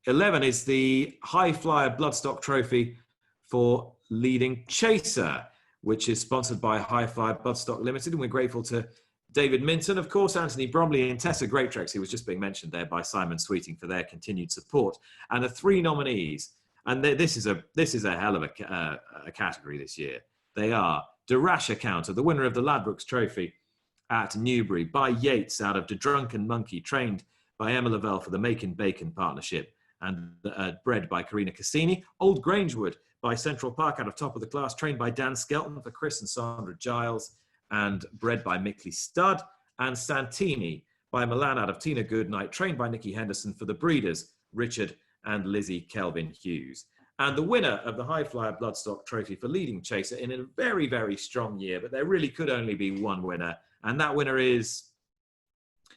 11 is the Highflyer Bloodstock Trophy for leading chaser, which is sponsored by Highflyer Bloodstock Limited. And we're grateful to David Minton, of course, Anthony Bromley and Tessa Greatrex, who was just being mentioned there by Simon Sweeting, for their continued support. And the 3 nominees, and this is a hell of a category this year. They are Darasha Counter, the winner of the Ladbrokes Trophy at Newbury, by Yates out of The Drunken Monkey, trained by Emma Lavelle for the Macon Bacon Partnership, and bred by Karina Cassini. Old Grangewood by Central Park out of Top of the Class, trained by Dan Skelton for Chris and Sandra Giles, and bred by Mickley Stud. And Santini by Milan out of Tina Goodnight, trained by Nikki Henderson for the breeders, Richard and Lizzie Kelvin Hughes. And the winner of the Highflyer Bloodstock Trophy for leading chaser in a very, very strong year, but there really could only be one winner, and that winner is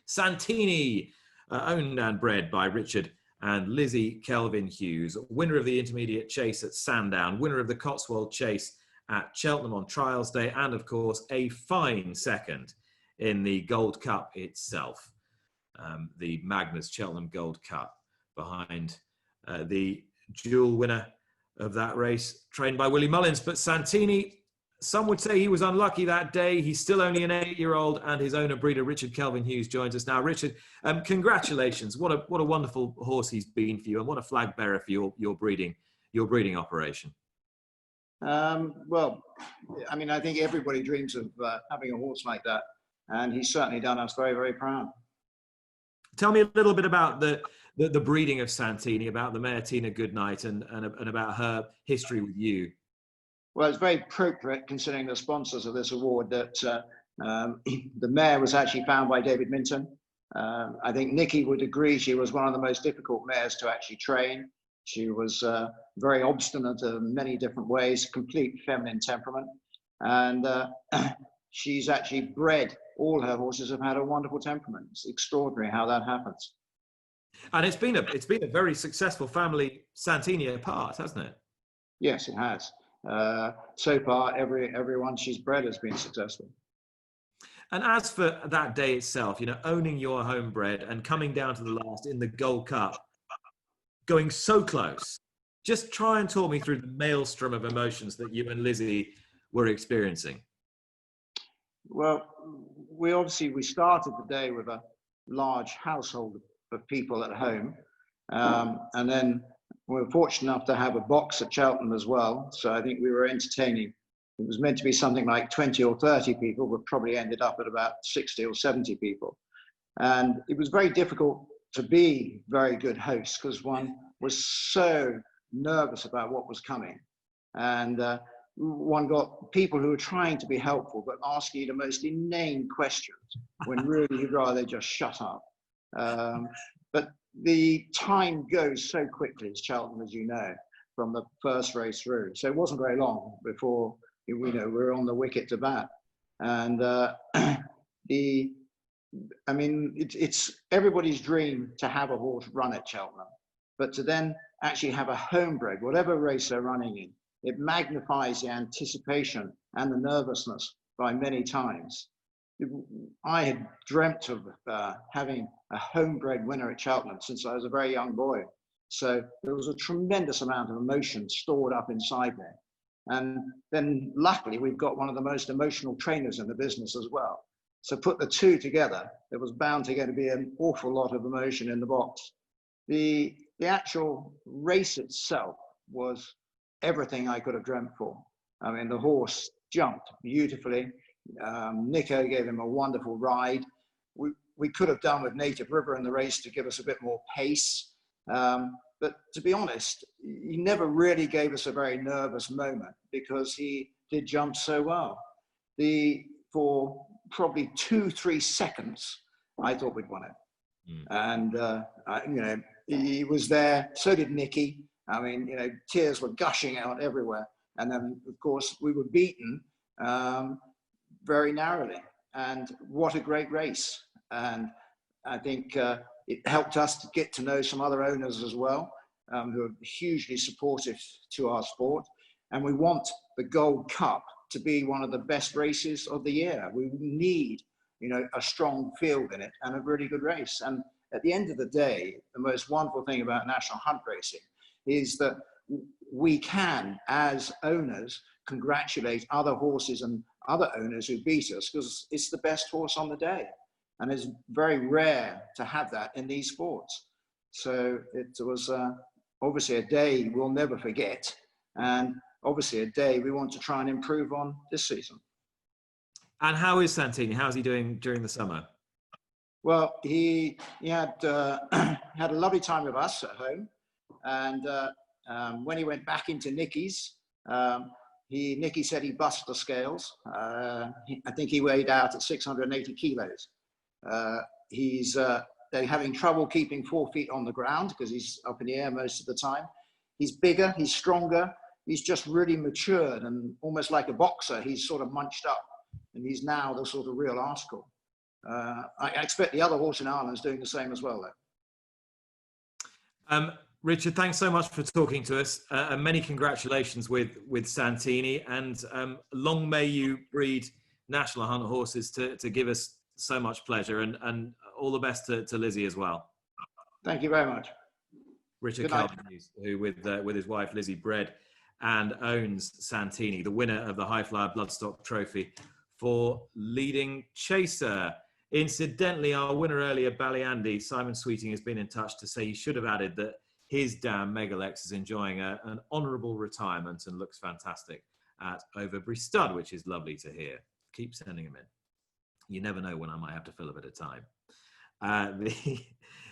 Santini, owned and bred by Richard and Lizzie Kelvin Hughes, winner of the Intermediate Chase at Sandown, winner of the Cotswold Chase at Cheltenham on Trials Day, and of course a fine second in the Gold Cup itself, the Magnus Cheltenham Gold Cup, behind the dual winner of that race, trained by Willie Mullins. But Santini, some would say he was unlucky that day. He's still only an 8-year-old, and his owner breeder, Richard Kelvin Hughes, joins us now. Richard, congratulations. What a wonderful horse he's been for you, and what a flag bearer for your breeding operation. Well, I mean, I think everybody dreams of having a horse like that, and he's certainly done us very, very proud. Tell me a little bit about the breeding of Santini, about the mare Tina Goodnight, and about her history with you. Well, it's very appropriate, considering the sponsors of this award, that the mare was actually found by David Minton. I think Nikki would agree she was one of the most difficult mares to actually train. She was very obstinate in many different ways, complete feminine temperament. And she's actually bred. All her horses have had a wonderful temperament. It's extraordinary how that happens. And it's been a very successful family Santini apart, hasn't it? Yes, it has. So far, everyone she's bred has been successful. And as for that day itself, owning your homebred and coming down to the last in the Gold Cup, going so close, just try and talk me through the maelstrom of emotions that you and Lizzie were experiencing. Well, we started the day with a large household of people at home, and then we were fortunate enough to have a box at Cheltenham as well. So I think we were entertaining. It was meant to be something like 20 or 30 people, but probably ended up at about 60 or 70 people. And it was very difficult to be very good hosts because one was so nervous about what was coming. And one got people who were trying to be helpful, but asking you the most inane questions when really you'd rather just shut up. But the time goes so quickly at Cheltenham, as you know, from the first race through. So it wasn't very long before we were on the wicket to bat. And it's everybody's dream to have a horse run at Cheltenham, but to then actually have a homebred, whatever race they're running in, it magnifies the anticipation and the nervousness by many times. I had dreamt of having a homebred winner at Cheltenham since I was a very young boy. So there was a tremendous amount of emotion stored up inside there. And then luckily we've got one of the most emotional trainers in the business as well. So put the two together, there was bound to be an awful lot of emotion in the box. The actual race itself was everything I could have dreamt for. I mean, the horse jumped beautifully. Nico gave him a wonderful ride. We could have done with Native River in the race to give us a bit more pace. But to be honest, he never really gave us a very nervous moment because he did jump so well. For probably 2-3 seconds, I thought we'd won it. And, he was there, so did Nikki. I mean, tears were gushing out everywhere. And then, of course, we were beaten very narrowly. And what a great race. And I think it helped us to get to know some other owners as well, who are hugely supportive to our sport. And we want the Gold Cup to be one of the best races of the year. We need, a strong field in it and a really good race. And at the end of the day, the most wonderful thing about national hunt racing is that we can, as owners, congratulate other horses and other owners who beat us, because it's the best horse on the day. And it's very rare to have that in these sports. So it was obviously a day we'll never forget, and obviously a day we want to try and improve on this season. And how is Santini? How's he doing during the summer? Well, he had had a lovely time with us at home, and when he went back into Nicky's, Nicky said he busted the scales. I think he weighed out at 680 kilos. They're having trouble keeping 4 feet on the ground because he's up in the air most of the time. He's bigger, he's stronger, he's just really matured, and almost like a boxer, he's sort of munched up, and he's now the sort of real article. I expect the other horse in Ireland is doing the same as well, though. Richard, thanks so much for talking to us. And many congratulations with Santini, and long may you breed national hunt horses to give us so much pleasure, and all the best to Lizzie as well. Thank you very much. Richard Calvin, who with his wife Lizzie bred and owns Santini, the winner of the Highflyer Bloodstock Trophy for leading chaser. Incidentally, our winner earlier, Ballyandy, Simon Sweeting, has been in touch to say he should have added that his dam Megalex is enjoying an honourable retirement and looks fantastic at Overbury Stud, which is lovely to hear. Keep sending them in. You never know when I might have to fill a bit of time.